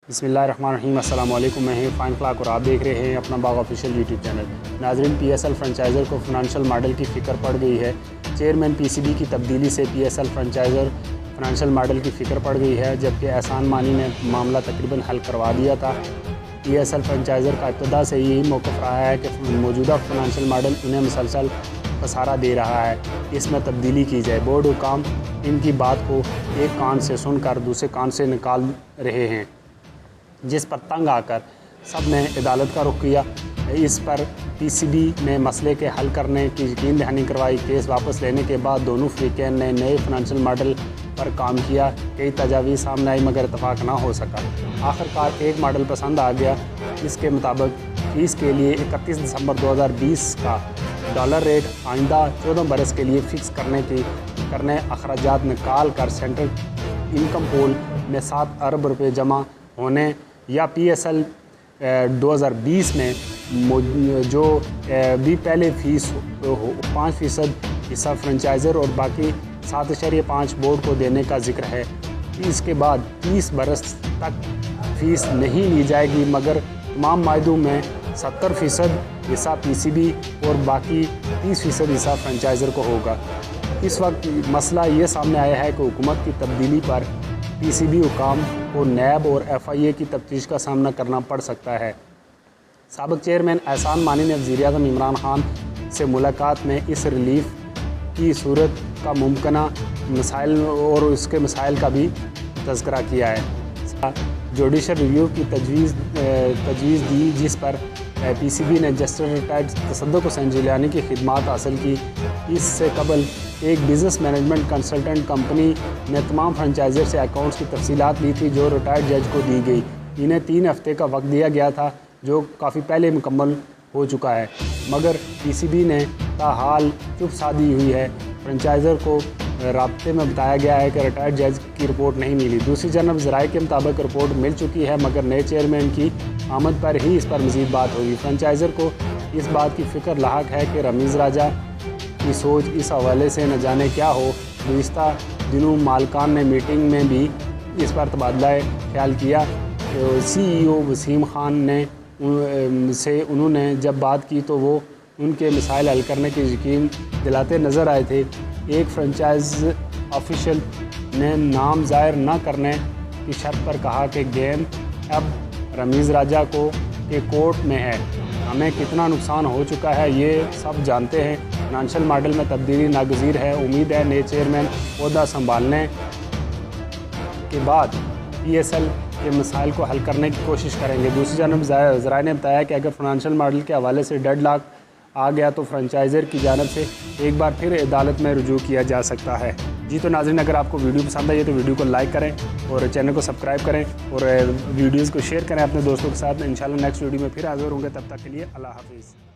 बिस्मिल्लाहिर्रहमानिर्रहीम। अस्सलाम वालेकुम। मैं हूं फ़ाइन क्लाक और आप देख रहे हैं अपना बाग ऑफिशियल यूट्यूब चैनल। नाज़रीन, PSL फ्रेंचाइज़र को फ़ाइनेंशियल मॉडल की फ़िक्र पड़ गई है। चेयरमैन PCB की तब्दीली से PSL फ्रेंचाइज़र फ़ाइनेंशियल मॉडल की फ़िक्र पड़ गई है, जबकि एहसान मानी ने मामला तकरीबन हल करवा दिया था। PSL फ्रेंचाइज़र का इब्तिदा से यही मौक़िफ़ रहा है कि मौजूदा फ़ाइनेंशियल मॉडल उन्हें मुसलसल खसारा दे रहा है, इसमें तब्दीली की जाए। बोर्ड हुकाम इनकी बात को एक कान से सुनकर दूसरे कान से निकाल रहे हैं, जिस पर तंग आकर सब ने अदालत का रुख किया। इस पर PCB ने मसले के हल करने की यकीन दहानी करवाई। केस वापस लेने के बाद दोनों फ़रीक़ैन ने नए फ़ाइनेंशियल मॉडल पर काम किया। कई तजावीज़ सामने आई मगर इत्तफाक ना हो सका। आखिरकार एक मॉडल पसंद आ गया। इसके मुताबिक फ़ीस के लिए 31 दिसंबर 2020 का डॉलर रेट आइंदा 14 बरस के लिए फ़िक्स करने अखराजात निकाल कर सेंट्रल इनकम पूल में 7 अरब रुपये जमा होने या PSL 2020 में जो भी पहले फ़ीस 5% हिस्सा फ्रेंचाइज़र और बाकी 7.5 बोर्ड को देने का जिक्र है। इसके बाद 30 बरस तक फ़ीस नहीं ली जाएगी, मगर तमाम मायदों में 70% हिस्सा PCB और बाकी 30% हिस्सा फ्रेंचाइज़र को होगा। इस वक्त मसला ये सामने आया है कि हुकूमत की तब्दीली पर PCB हुकाम को नैब और FIA की तफ्तीश का सामना करना पड़ सकता है। साबिक़ चेयरमैन एहसान मानी ने वज़ीर-ए-आज़म इमरान खान से मुलाकात में इस रिलीफ की सूरत का मुमकिना मसाइल और उसके मसाइल का भी तज़किरा किया है। जुडिशल रिव्यू की तजवीज़ दी, जिस पर PCB ने जस्टिस रिटायर्ड तसद्दुक़ हुसैन जिलानी की खिदमात हासिल की। इससे कबल एक बिज़नेस मैनेजमेंट कंसल्टेंट कंपनी ने तमाम फ्रेंचाइज़र से अकाउंट्स की तफसीलात ली थी, जो रिटायर्ड जज को दी गई। इन्हें 3 हफ़्ते का वक्त दिया गया था, जो काफ़ी पहले मुकम्मल हो चुका है, मगर PCB ने ताहाल चुप साधी हुई है। फ्रेंचाइज़र को राब्ते में बताया गया है कि रिटायर्ड जज की रिपोर्ट नहीं मिली। दूसरी जानब ज़राए के मुताबिक रिपोर्ट मिल चुकी है, मगर नए चेयरमैन की आमद पर ही इस पर मज़ीद बात होगी। फ्रेंचाइज़र को इस बात की फ़िक्र लाहक है कि रमीज़ राजा की सोच इस हवाले से न जाने क्या हो। गुज़िश्ता दिनों मालकान ने मीटिंग में भी इस पर तबादला ख्याल किया। CEO वसीम खान ने से उन्होंने जब बात की तो वो उनके मसाइल हल करने की यकीन दिलाते नज़र आए थे। एक फ्रेंचाइज ऑफिशियल ने नाम ज़ाहिर न करने की शर्त पर कहा कि गेम अब रमीज़ राजा के कोर्ट में है। हमें कितना नुकसान हो चुका है ये सब जानते हैं। फाइनेंशियल मॉडल में तब्दीली नागज़ीर है। उम्मीद है नए चेयरमैन ओहदा संभालने के बाद PSL के मसाइल को हल करने की कोशिश करेंगे। दूसरी जानब ज़राए ने बताया कि अगर फाइनेंशियल मॉडल के हवाले से डेडलॉक आ गया तो फ्रेंचाइज़र की जानब से एक बार फिर अदालत में रुजू किया जा सकता है। जी तो नाज़रीन, अगर आपको वीडियो पसंद आई है तो वीडियो को लाइक करें और चैनल को सब्सक्राइब करें और वीडियोज़ को शेयर करें अपने दोस्तों के साथ। इंशाल्लाह नेक्स्ट वीडियो में फिर हाज़िर होंगे। तब तक के लिए अल्लाह हाफ़िज़।